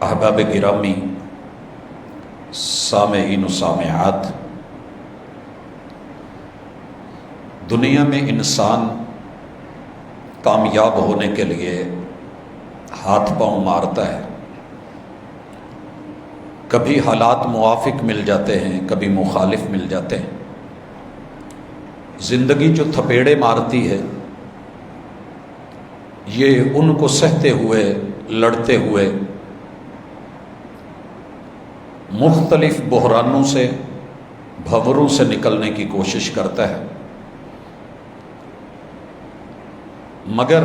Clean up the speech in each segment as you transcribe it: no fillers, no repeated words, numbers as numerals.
احباب گرامی، سامعین و سامعات، دنیا میں انسان کامیاب ہونے کے لیے ہاتھ پاؤں مارتا ہے۔ کبھی حالات موافق مل جاتے ہیں، کبھی مخالف مل جاتے ہیں۔ زندگی جو تھپیڑے مارتی ہے یہ ان کو سہتے ہوئے، لڑتے ہوئے، مختلف بحرانوں سے، بھنوروں سے نکلنے کی کوشش کرتا ہے، مگر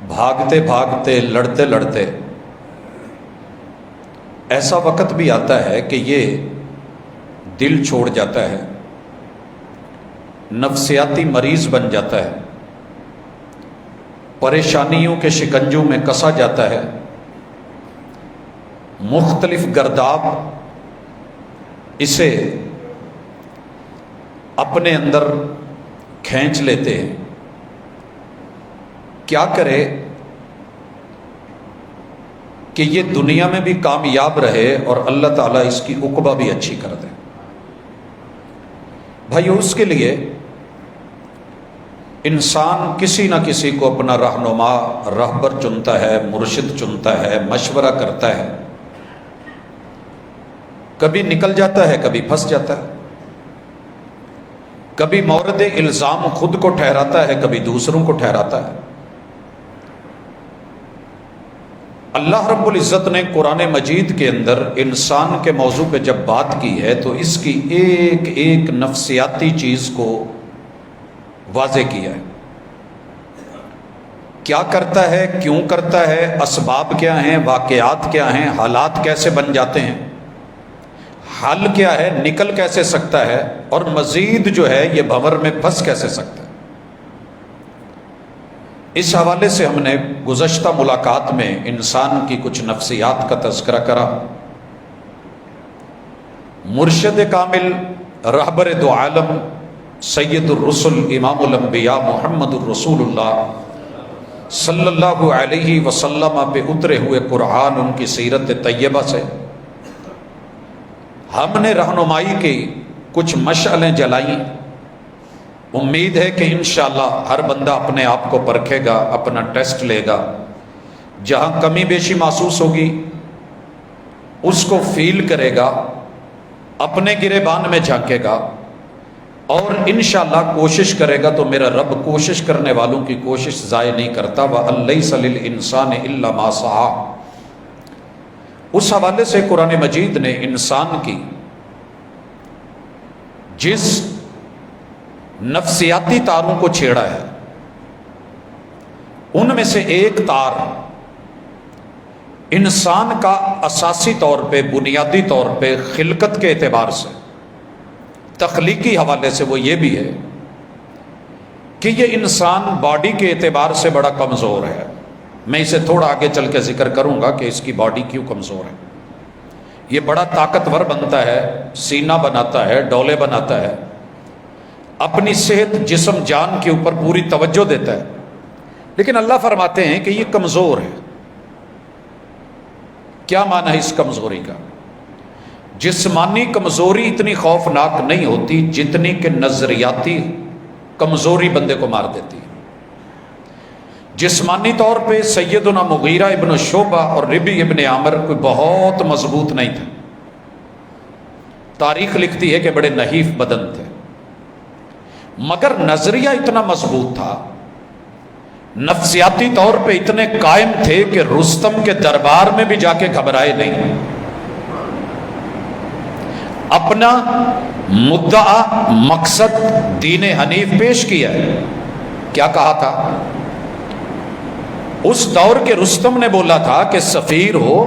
بھاگتے بھاگتے، لڑتے لڑتے ایسا وقت بھی آتا ہے کہ یہ دل چھوڑ جاتا ہے، نفسیاتی مریض بن جاتا ہے، پریشانیوں کے شکنجوں میں کسا جاتا ہے، مختلف گرداب اسے اپنے اندر کھینچ لیتے ہیں۔ کیا کرے کہ یہ دنیا میں بھی کامیاب رہے اور اللہ تعالیٰ اس کی عقبہ بھی اچھی کر دے؟ بھائی، اس کے لیے انسان کسی نہ کسی کو اپنا رہنما، رہبر چنتا ہے، مرشد چنتا ہے، مشورہ کرتا ہے۔ کبھی نکل جاتا ہے، کبھی پھنس جاتا ہے، کبھی مورد الزام خود کو ٹھہراتا ہے، کبھی دوسروں کو ٹھہراتا ہے۔ اللہ رب العزت نے قرآن مجید کے اندر انسان کے موضوع پہ جب بات کی ہے تو اس کی ایک ایک نفسیاتی چیز کو واضح کیا ہے۔ کیا کرتا ہے، کیوں کرتا ہے، اسباب کیا ہیں، واقعات کیا ہیں، حالات کیسے بن جاتے ہیں، حل کیا ہے، نکل کیسے سکتا ہے، اور مزید جو ہے یہ بھنور میں پھنس کیسے سکتا ہے۔ اس حوالے سے ہم نے گزشتہ ملاقات میں انسان کی کچھ نفسیات کا تذکرہ کرا۔ مرشد کامل، رہبر دو عالم، سید الرسل، امام الانبیاء محمد الرسول اللہ صلی اللہ علیہ وسلم پہ اترے ہوئے قرآن، ان کی سیرت طیبہ سے ہم نے رہنمائی کی، کچھ مشعلیں جلائیں۔ امید ہے کہ انشاءاللہ ہر بندہ اپنے آپ کو پرکھے گا، اپنا ٹیسٹ لے گا، جہاں کمی بیشی محسوس ہوگی اس کو فیل کرے گا، اپنے گریبان میں جھانکے گا، اور انشاءاللہ کوشش کرے گا تو میرا رب کوشش کرنے والوں کی کوشش ضائع نہیں کرتا۔ وَأَن لَيْسَ لِلْإِنسَانِ إِلَّا مَا سَعَىٰ۔ اس حوالے سے قرآن مجید نے انسان کی جس نفسیاتی تاروں کو چھیڑا ہے ان میں سے ایک تار انسان کا اساسی طور پہ، بنیادی طور پہ، خلقت کے اعتبار سے، تخلیقی حوالے سے وہ یہ بھی ہے کہ یہ انسان باڈی کے اعتبار سے بڑا کمزور ہے۔ میں اسے تھوڑا آگے چل کے ذکر کروں گا کہ اس کی باڈی کیوں کمزور ہے۔ یہ بڑا طاقتور بنتا ہے، سینہ بناتا ہے، ڈولے بناتا ہے، اپنی صحت، جسم، جان کے اوپر پوری توجہ دیتا ہے، لیکن اللہ فرماتے ہیں کہ یہ کمزور ہے۔ کیا معنی ہے اس کمزوری کا؟ جسمانی کمزوری اتنی خوفناک نہیں ہوتی جتنی کہ نظریاتی کمزوری بندے کو مار دیتی ہے۔ جسمانی طور پہ سیدنا مغیرہ ابن شعبہ اور ربی ابن عامر کوئی بہت مضبوط نہیں تھے، تاریخ لکھتی ہے کہ بڑے نحیف بدن تھے، مگر نظریہ اتنا مضبوط تھا، نفسیاتی طور پہ اتنے قائم تھے کہ رستم کے دربار میں بھی جا کے گھبرائے نہیں۔ اپنا مدعا، مقصد دین حنیف پیش کیا ہے۔ کیا کہا تھا؟ اس دور کے رستم نے بولا تھا کہ سفیر ہو،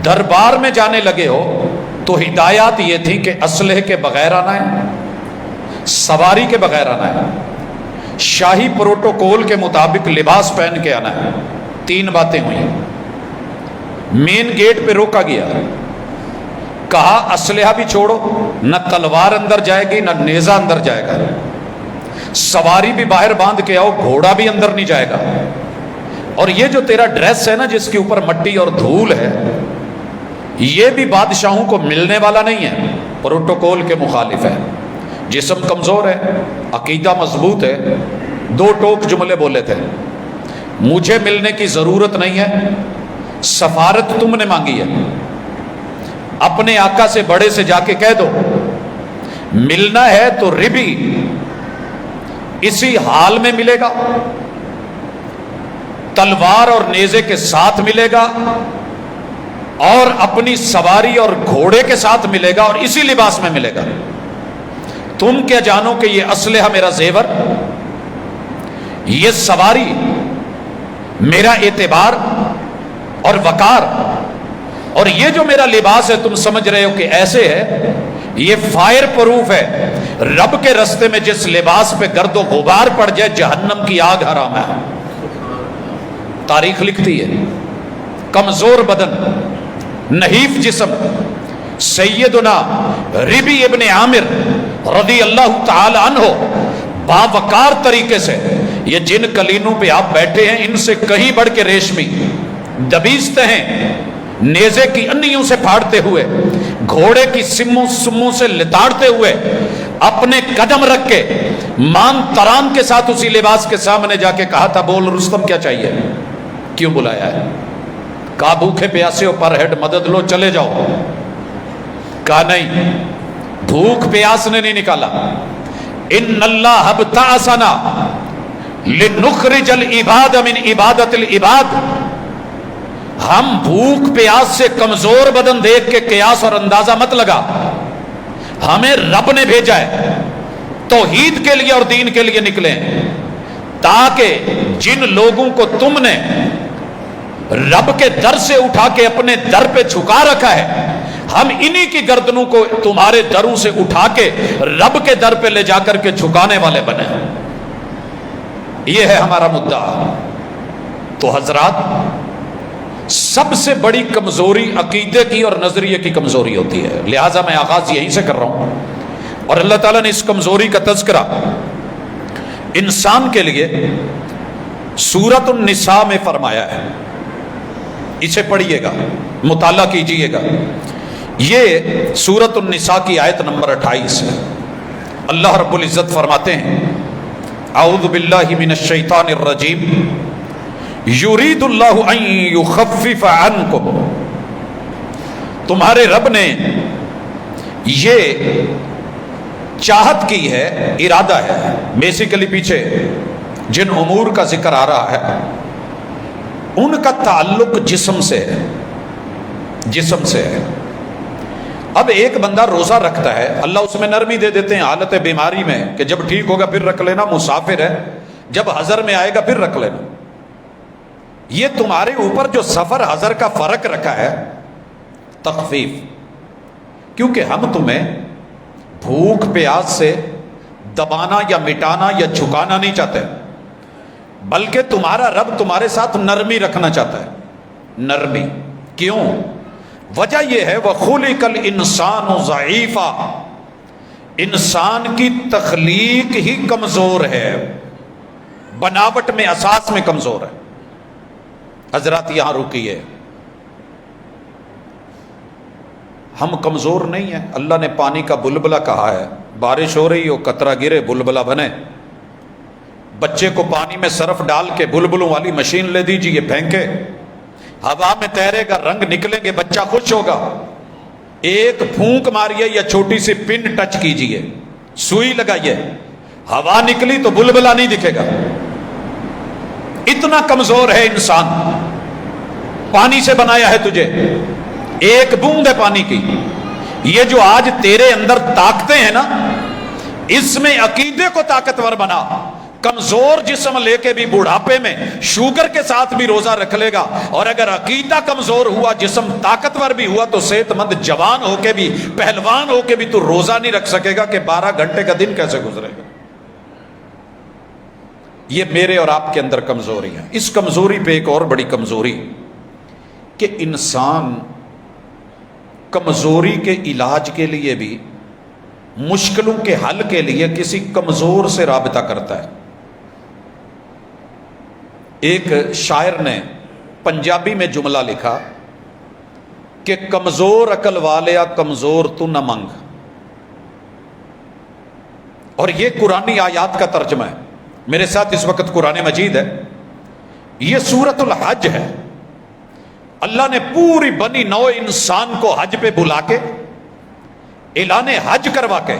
دربار میں جانے لگے ہو تو ہدایات یہ تھی کہ اسلحے کے بغیر آنا ہے، سواری کے بغیر آنا ہے، شاہی پروٹوکول کے مطابق لباس پہن کے آنا ہے۔ 3 باتیں ہوئی۔ مین گیٹ پہ روکا گیا، کہا اسلحہ بھی چھوڑو، نہ تلوار اندر جائے گی نہ نیزہ اندر جائے گا، سواری بھی باہر باندھ کے آؤ، گھوڑا بھی اندر نہیں جائے گا۔ اور یہ جو تیرا ڈریس ہے نا جس کے اوپر مٹی اور دھول ہے، یہ بھی بادشاہوں کو ملنے والا نہیں ہے، پروٹوکول کے مخالف ہے۔ جسم کمزور ہے، عقیدہ مضبوط ہے، دو ٹوک جملے بولے تھے، مجھے ملنے کی ضرورت نہیں ہے، سفارت تم نے مانگی ہے، اپنے آقا سے بڑے سے جا کے کہہ دو ملنا ہے تو ربی اسی حال میں ملے گا، تلوار اور نیزے کے ساتھ ملے گا، اور اپنی سواری اور گھوڑے کے ساتھ ملے گا، اور اسی لباس میں ملے گا۔ تم کیا جانو کہ یہ اسلحہ میرا زیور، یہ سواری میرا اعتبار اور وقار، اور یہ جو میرا لباس ہے تم سمجھ رہے ہو کہ ایسے ہے، یہ فائر پروف ہے۔ رب کے رستے میں جس لباس پہ گرد و غبار پڑ جائے جہنم کی آگ حرام ہے۔ تاریخ لکھتی ہے کمزور بدن، نحیف جسم، سیدنا ربی ابن عامر رضی اللہ تعالی عنہ باوقار طریقے سے، یہ جن کلینوں پہ آپ بیٹھے ہیں ان سے کہیں بڑھ کے ریشمی دبیزتے ہیں، نیزے کی انیوں سے پھاڑتے ہوئے، گھوڑے کی سموں سے لتاڑتے ہوئے، اپنے قدم رکھ کے مان تران کے ساتھ اسی لباس کے سامنے جا کے کہا تھا بول رستم کیا چاہیے، کیوں بلایا ہے؟ کہا بھوکے پیاسے ہو پر ہیڈ مدد لو چلے جاؤ۔ کہا نہیں، بھوک پیاس نے نہیں نکالا، ان اللہ ابتعثنا لنخرج العباد من عبادت العباد، ہم بھوک پیاس سے کمزور بدن دیکھ کے قیاس اور اندازہ مت لگا، ہمیں رب نے بھیجا ہے توحید کے لیے اور دین کے لیے نکلے، تاکہ جن لوگوں کو تم نے رب کے در سے اٹھا کے اپنے در پہ جھکا رکھا ہے، ہم انہی کی گردنوں کو تمہارے دروں سے اٹھا کے رب کے در پہ لے جا کر کے جھکانے والے بنے۔ یہ ہے ہمارا مدعا۔ تو حضرات، سب سے بڑی کمزوری عقیدے کی اور نظریے کی کمزوری ہوتی ہے، لہٰذا میں آغاز یہیں سے کر رہا ہوں، اور اللہ تعالیٰ نے اس کمزوری کا تذکرہ انسان کے لیے سورۃ النساء میں فرمایا ہے۔ اسے پڑھیے گا، مطالعہ کیجئے گا۔ یہ سورۃ النساء کی آیت نمبر 28 ہے۔ اللہ رب العزت فرماتے ہیں اعوذ باللہ من الشیطان الرجیم یرید اللہ ان یخفف عنکم، تمہارے رب نے یہ چاہت کی ہے، ارادہ ہے، بیسیکلی پیچھے جن امور کا ذکر آ رہا ہے ان کا تعلق جسم سے ہے، جسم سے ہے۔ اب ایک بندہ روزہ رکھتا ہے، اللہ اس میں نرمی دے دیتے ہیں حالت بیماری میں کہ جب ٹھیک ہوگا پھر رکھ لینا، مسافر ہے جب حضر میں آئے گا پھر رکھ لینا۔ یہ تمہارے اوپر جو سفر حضر کا فرق رکھا ہے تخفیف، کیونکہ ہم تمہیں بھوک پیاس سے دبانا یا مٹانا یا جھکانا نہیں چاہتے، بلکہ تمہارا رب تمہارے ساتھ نرمی رکھنا چاہتا ہے۔ نرمی کیوں؟ وجہ یہ ہے وَخُلِقَ الْإِنسَانُ ضَعِيفًا، انسان کی تخلیق ہی کمزور ہے، بناوٹ میں اساس میں کمزور ہے۔ حضرات یہاں رکیے، ہم کمزور نہیں ہیں۔ اللہ نے پانی کا بلبلہ کہا ہے، بارش ہو رہی ہو قطرہ گرے بلبلہ بنے، بچے کو پانی میں صرف ڈال کے بلبلوں والی مشین لے دیجیے، پھینکے، ہوا میں تیرے گا، رنگ نکلیں گے، بچہ خوش ہوگا۔ ایک پھونک ماریے یا چھوٹی سی پن ٹچ کیجیے، سوئی لگائیے، ہوا نکلی تو بلبلہ نہیں دکھے گا۔ اتنا کمزور ہے انسان، پانی سے بنایا ہے تجھے، ایک بوند ہے پانی کی۔ یہ جو آج تیرے اندر طاقتیں ہیں نا، اس میں عقیدے کو طاقتور بنا۔ کمزور جسم لے کے بھی بڑھاپے میں شوگر کے ساتھ بھی روزہ رکھ لے گا، اور اگر عقیدہ کمزور ہوا، جسم طاقتور بھی ہوا، تو صحت مند جوان ہو کے بھی، پہلوان ہو کے بھی تو روزہ نہیں رکھ سکے گا کہ 12 گھنٹے کا دن کیسے گزرے گا۔ یہ میرے اور آپ کے اندر کمزوری ہے۔ اس کمزوری پہ ایک اور بڑی کمزوری کہ انسان کمزوری کے علاج کے لیے بھی مشکلوں کے حل کے لیے کسی کمزور سے رابطہ کرتا ہے. ایک شاعر نے پنجابی میں جملہ لکھا کہ کمزور عقل والیا کمزور تو نہ منگ. اور یہ قرآنی آیات کا ترجمہ ہے. میرے ساتھ اس وقت قرآن مجید ہے. یہ سورۃ الحج ہے. اللہ نے پوری بنی نوع انسان کو حج پہ بلا کے اعلان حج کروا کے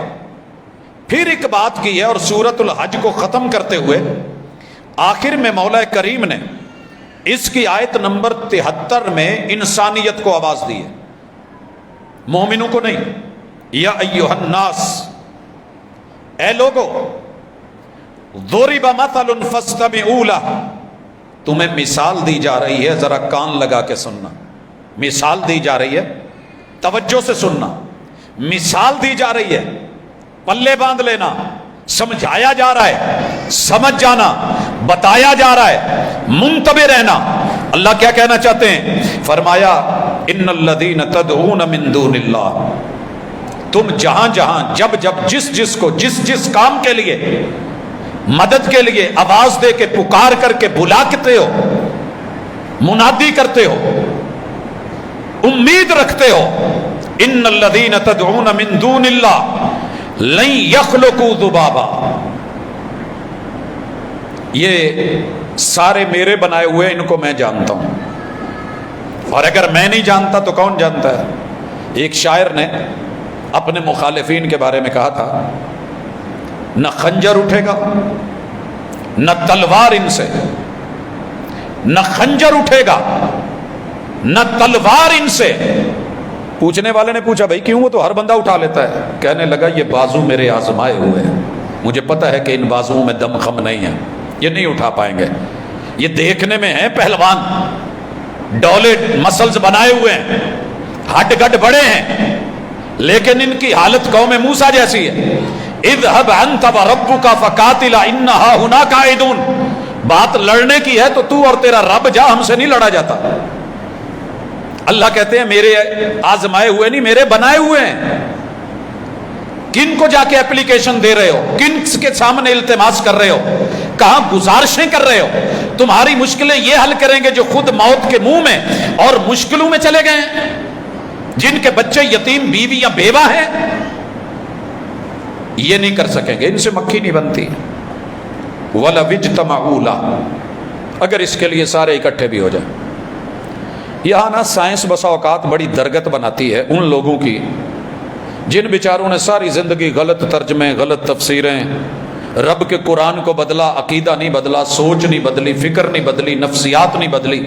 پھر ایک بات کی ہے، اور سورۃ الحج کو ختم کرتے ہوئے آخر میں مولا کریم نے اس کی آیت نمبر 73 میں انسانیت کو آواز دی ہے، مومنوں کو نہیں. یا ایھا الناس، اے لوگو، ضرب مثل فاستمعوا لہ، تمہیں مثال دی جا رہی ہے، ذرا کان لگا کے سننا. مثال دی جا رہی ہے، توجہ سے سننا. مثال دی جا رہی ہے، پلے باندھ لینا. سمجھایا جا رہا ہے، سمجھ جانا. بتایا جا رہا ہے، منتبہ رہنا. اللہ کیا کہنا چاہتے ہیں؟ فرمایا ان الذین تدعون من دون اللہ، تم جہاں جہاں جب جب جس جس کو جس جس کام کے لیے مدد کے لیے آواز دے کے پکار کر کے بلاتے ہو، منادی کرتے ہو، امید رکھتے ہو، ان الذین تدعون من دون اللہ لن یخلقوا ذبابا، یہ سارے میرے بنائے ہوئے، ان کو میں جانتا ہوں، اور اگر میں نہیں جانتا تو کون جانتا ہے؟ ایک شاعر نے اپنے مخالفین کے بارے میں کہا تھا، نہ خنجر اٹھے گا نہ تلوار ان سے، نہ خنجر اٹھے گا نہ تلوار ان سے. پوچھنے والے نے پوچھا بھائی کیوں؟ وہ تو ہر بندہ اٹھا لیتا ہے. کہنے لگا یہ بازو میرے آزمائے ہوئے ہیں، مجھے پتا ہے کہ ان بازوؤں میں دم خم نہیں ہے، یہ نہیں اٹھا پائیں گے. یہ دیکھنے میں ہیں پہلوان، ڈولے مسلز بنائے ہوئے ہیں، ہڈ گڈ بڑے ہیں، لیکن ان کی حالت قوم موسیٰ جیسی ہے. اذهب انت وربك فقاتلا ان هنا قاعدون. بات لڑنے کی ہے تو تو اور تیرا رب جا، ہم سے نہیں لڑا جاتا. اللہ کہتے ہیں میرے آزمائے ہوئے نہیں، میرے بنائے ہوئے ہیں. کن کو جا کے اپلیکیشن دے رہے ہو؟ کن کے سامنے التماس کر رہے ہو؟ کہاں گزارشیں کر رہے ہو؟ تمہاری مشکلیں یہ حل کریں گے جو خود موت کے منہ میں اور مشکلوں میں چلے گئے ہیں، جن کے بچے یتیم بیوی یا بیوہ ہیں. یہ نہیں کر سکیں گے، ان سے مکھی نہیں بنتی. وَلَوِ اجْتَمَعُوا لَهُ، اگر اس کے لیے سارے اکٹھے بھی ہو جائیں. یہاں نا سائنس بسا اوقات بڑی درگت بناتی ہے ان لوگوں کی جن بیچاروں نے ساری زندگی غلط ترجمے، غلط تفسیریں، رب کے قرآن کو بدلا، عقیدہ نہیں بدلا، سوچ نہیں بدلی، فکر نہیں بدلی، نفسیات نہیں بدلی،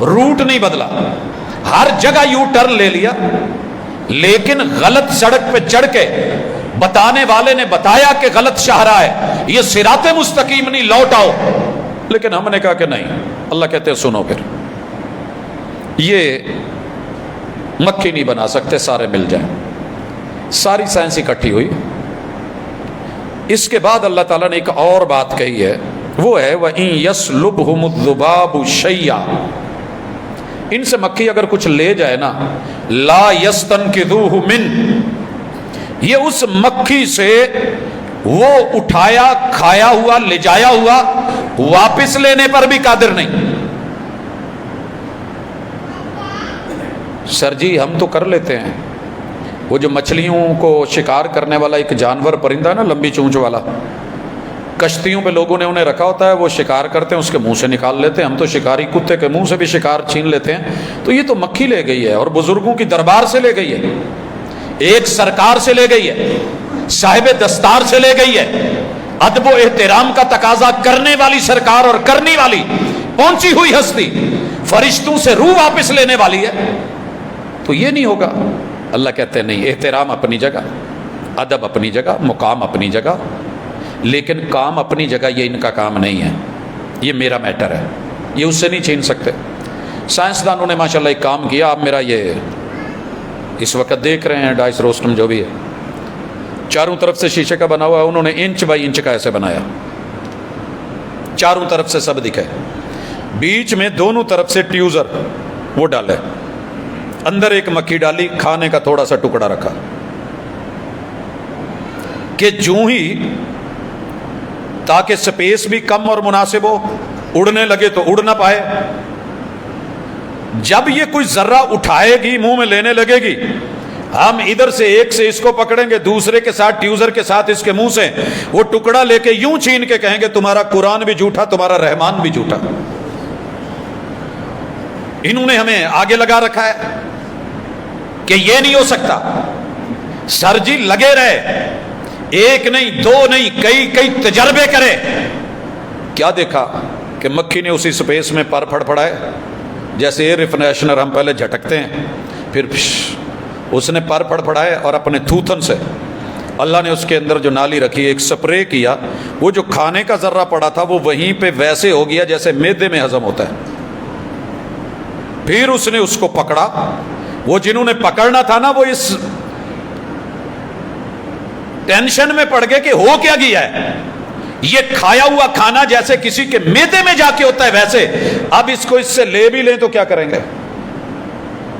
روٹ نہیں بدلا، ہر جگہ یو ٹرن لے لیا، لیکن غلط سڑک پہ چڑھ کے بتانے والے نے بتایا کہ غلط شاہراہ ہے، یہ صراط مستقیم نہیں، لوٹ آؤ. لیکن ہم نے کہا کہ نہیں. اللہ کہتے ہیں سنو، پھر یہ مکھی نہیں بنا سکتے، سارے مل جائیں. ساری سائنس اکٹھی ہوئی. اس کے بعد اللہ تعالیٰ نے ایک اور بات کہی ہے، وہ ہے وَإِن يَسْلُبْهُمُ الذُّبَابُ شَيْئًا، ان سے مکھی اگر کچھ لے جائے نا، لا يَسْتَنْقِذُوهُ مِنْ، یہ اس مکھی سے وہ اٹھایا کھایا ہوا لے جایا ہوا واپس لینے پر بھی قادر نہیں. سر جی ہم تو کر لیتے ہیں، وہ جو مچھلیوں کو شکار کرنے والا ایک جانور پرندہ ہے نا، لمبی چونچ والا، کشتیوں پہ لوگوں نے انہیں رکھا ہوتا ہے، وہ شکار کرتے ہیں، اس کے منہ سے نکال لیتے ہیں. ہم تو شکاری کتے کے منہ سے بھی شکار چھین لیتے ہیں. تو یہ تو مکھی لے گئی ہے، اور بزرگوں کی دربار سے لے گئی ہے، ایک سرکار سے لے گئی ہے، صاحب دستار سے لے گئی ہے، ادب و احترام کا تقاضا کرنے والی سرکار اور کرنے والی پہنچی ہوئی ہستی، فرشتوں سے روح واپس لینے والی ہے. تو یہ نہیں ہوگا. اللہ کہتے ہیں نہیں، احترام اپنی جگہ، ادب اپنی جگہ، مقام اپنی جگہ، لیکن کام اپنی جگہ. یہ ان کا کام نہیں ہے، یہ میرا میٹر ہے، یہ اس سے نہیں چھین سکتے. سائنسدانوں نے ماشاءاللہ ایک کام کیا. آپ میرا یہ اس وقت دیکھ رہے ہیں ڈائس روسٹم جو بھی ہے، چاروں طرف سے شیشے کا بنا ہوا ہے. انہوں نے انچ بائی انچ کا ایسے بنایا، چاروں طرف سے سب دکھے، بیچ میں دونوں طرف سے ٹیوزر وہ ڈالے، اندر ایک مکھی ڈالی، کھانے کا تھوڑا سا ٹکڑا رکھا. کہ جو ہی تاکہ سپیس بھی کم اور مناسب ہو، اڑنے لگے تو اڑ نہ پائے، جب یہ کوئی ذرہ اٹھائے گی منہ میں لینے لگے گی، ہم ادھر سے ایک سے اس کو پکڑیں گے، دوسرے کے ساتھ ٹیوزر کے ساتھ اس کے منہ سے وہ ٹکڑا لے کے یوں چھین کے کہیں گے تمہارا قرآن بھی جھوٹا، تمہارا رحمان بھی جھوٹا۔ انہوں نے ہمیں آگے لگا رکھا ہے کہ یہ نہیں ہو سکتا۔ سر جی لگے رہے، ایک نہیں دو نہیں کئی تجربے کرے، کیا دیکھا کہ مکھی نے اسی سپیس میں پر پھڑ پڑائے، جیسے ایئر فریشنر ہم پہلے جھٹکتے ہیں، پھر اس نے پر پھڑ پڑائے اور اپنے تھوتن سے اللہ نے اس کے اندر جو نالی رکھی ایک سپرے کیا، وہ جو کھانے کا ذرہ پڑا تھا وہ وہیں پہ ویسے ہو گیا جیسے معدے میں ہضم ہوتا ہے۔ پھر اس نے اس کو پکڑا، وہ جنہوں نے پکڑنا تھا نا وہ اس ٹینشن میں پڑ گئے کہ ہو کیا گیا ہے، یہ کھایا ہوا کھانا جیسے کسی کے معدے میں جا کے ہوتا ہے ویسے، اب اس کو اس سے لے بھی لیں تو کیا کریں گے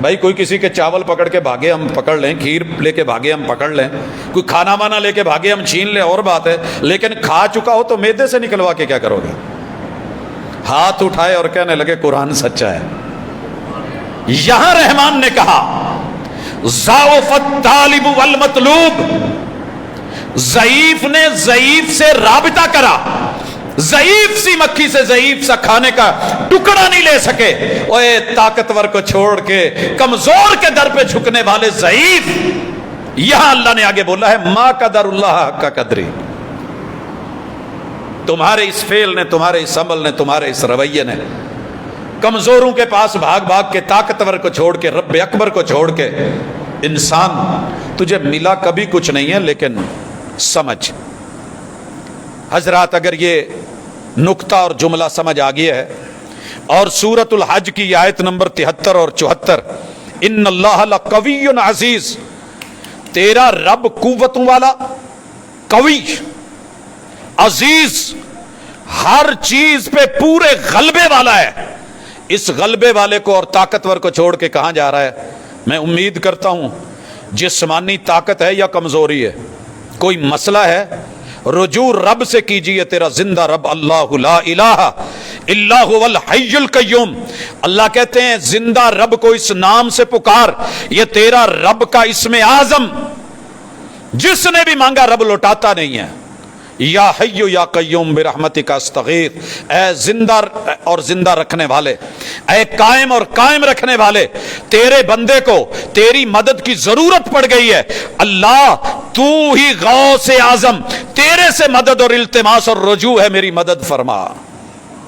بھائی؟ کوئی کسی کے چاول پکڑ کے بھاگے ہم پکڑ لیں، کھیر لے کے بھاگے ہم پکڑ لیں، کوئی کھانا وانا لے کے بھاگے ہم چھین لیں اور بات ہے، لیکن کھا چکا ہو تو معدے سے نکلوا کے کیا کرو گے؟ ہاتھ اٹھائے اور کہنے لگے قرآن سچا ہے۔ یہاں رحمان نے کہا ضعف الطالب والمطلوب، ضعیف نے ضعیف سے رابطہ کرا، ضعیف سی مکھی سے ضعیف سا کھانے کا ٹکڑا نہیں لے سکے، اوے طاقتور کو چھوڑ کے کمزور کے در پہ جھکنے والے ضعیف۔ یہاں اللہ نے آگے بولا ہے ما قدر اللہ حق قدری، تمہارے اس فعل نے، تمہارے اس عمل نے، تمہارے اس رویے نے کمزوروں کے پاس بھاگ بھاگ کے، طاقتور کو چھوڑ کے، رب اکبر کو چھوڑ کے، انسان تجھے ملا کبھی کچھ نہیں ہے، لیکن سمجھ حضرات، اگر یہ نقطہ اور جملہ سمجھ آ گیا ہے، اور سورۃ الحج کی آیت نمبر 73 اور 74، ان اللہ لقوی عزیز، تیرا رب قوتوں والا، قوی، عزیز، ہر چیز پہ پورے غلبے والا ہے۔ اس غلبے والے کو اور طاقتور کو چھوڑ کے کہاں جا رہا ہے؟ میں امید کرتا ہوں جسمانی طاقت ہے یا کمزوری ہے، کوئی مسئلہ ہے، رجوع رب سے کیجئے، تیرا زندہ رب اللہ لا الہ الا هو الحی القیوم۔ اللہ کہتے ہیں زندہ رب کو اس نام سے پکار، یہ تیرا رب کا اسم اعظم، جس نے بھی مانگا رب لوٹاتا نہیں ہے۔ یا حی یا قیوم برحمتک استغیث، اے زندہ اور زندہ رکھنے والے، اے قائم اور قائم رکھنے والے، تیرے بندے کو تیری مدد کی ضرورت پڑ گئی ہے، اللہ تو ہی غوث اعظم، تیرے سے مدد اور التماس اور رجوع ہے، میری مدد فرما۔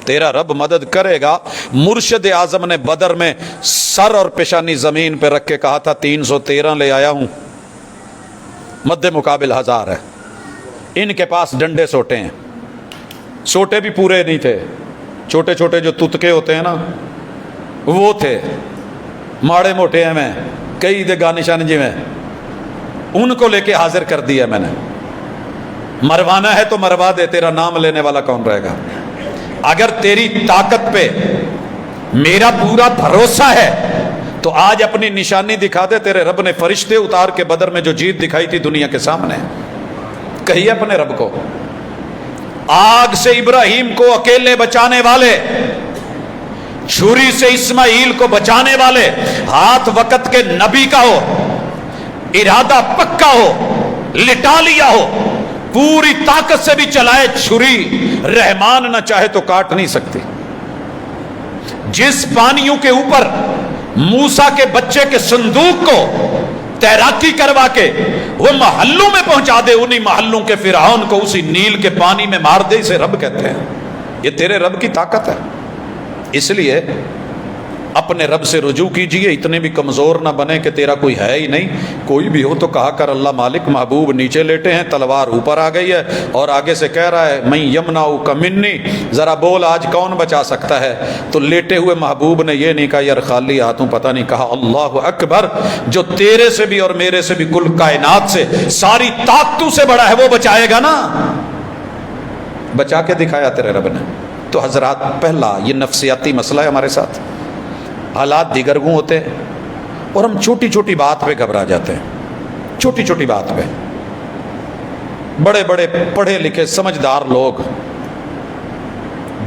تیرا رب مدد کرے گا۔ مرشد اعظم نے بدر میں سر اور پیشانی زمین پہ رکھ کے کہا تھا 313 لے آیا ہوں، مد مقابل 1000 ہے۔ ان کے پاس ڈنڈے سوٹے ہیں، سوٹے بھی پورے نہیں تھے، چھوٹے چھوٹے جو تتکے ہوتے ہیں نا وہ تھے، ماڑے موٹے ہیں، میں کئی دے گانشان جی میں ان کو لے کے حاضر کر دیا میں نے، مروانا ہے تو مروا دے، تیرا نام لینے والا کون رہے گا؟ اگر تیری طاقت پہ میرا پورا بھروسہ ہے تو آج اپنی نشانی دکھا دے، تیرے رب نے فرشتے اتار کے بدر میں جو جیت دکھائی تھی دنیا کے سامنے، کہیے اپنے رب کو، آگ سے ابراہیم کو اکیلے بچانے والے، چھری سے اسماعیل کو بچانے والے، ہاتھ وقت کے نبی کا ہو، ارادہ پکا ہو، لٹا لیا ہو، پوری طاقت سے بھی چلائے چھری، رحمان نہ چاہے تو کاٹ نہیں سکتی۔ جس پانیوں کے اوپر موسیٰ کے بچے کے صندوق کو تیراکی کروا کے وہ محلوں میں پہنچا دے، انہی محلوں کے فرعون کو اسی نیل کے پانی میں مار دے، اسے رب کہتے ہیں۔ یہ تیرے رب کی طاقت ہے، اس لیے اپنے رب سے رجوع کیجئے، اتنے بھی کمزور نہ بنے کہ تیرا کوئی ہے ہی نہیں، کوئی بھی ہو تو کہا کر اللہ مالک، محبوب نیچے لیٹے ہیں، تلوار اوپر آ گئی ہے اور آگے سے کہہ رہا ہے میں یمنعک منی، ذرا بول آج کون بچا سکتا ہے؟ تو لیٹے ہوئے محبوب نے یہ نہیں کہا یار خالی ہاتھوں، پتہ نہیں، کہا اللہ اکبر، جو تیرے سے بھی اور میرے سے بھی کل کائنات سے ساری طاقتوں سے بڑا ہے وہ بچائے گا نا، بچا کے دکھایا تیرے رب نے۔ تو حضرات پہلا یہ نفسیاتی مسئلہ ہے ہمارے ساتھ، حالات دیگر گوں ہوتے ہیں اور ہم چھوٹی چھوٹی بات پہ گھبرا جاتے ہیں، چھوٹی چھوٹی بات پہ۔ بڑے بڑے پڑھے لکھے سمجھدار لوگ،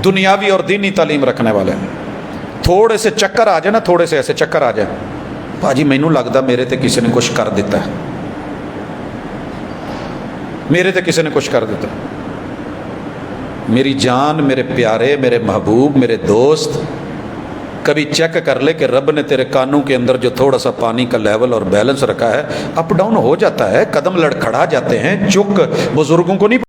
دنیاوی اور دینی تعلیم رکھنے والے، تھوڑے سے چکر آ جائے نا، تھوڑے سے ایسے چکر آ جائے، بھاجی مینوں لگتا میرے تے کسی نے کچھ کر دیتا ہے، میرے تے کسی نے کچھ کر دیتا ہے۔ میری جان، میرے پیارے، میرے محبوب، میرے دوست، کبھی چیک کر لے کہ رب نے تیرے کانوں کے اندر جو تھوڑا سا پانی کا لیول اور بیلنس رکھا ہے، اپ ڈاؤن ہو جاتا ہے، قدم لڑکھڑا جاتے ہیں، چک بزرگوں کو نہیں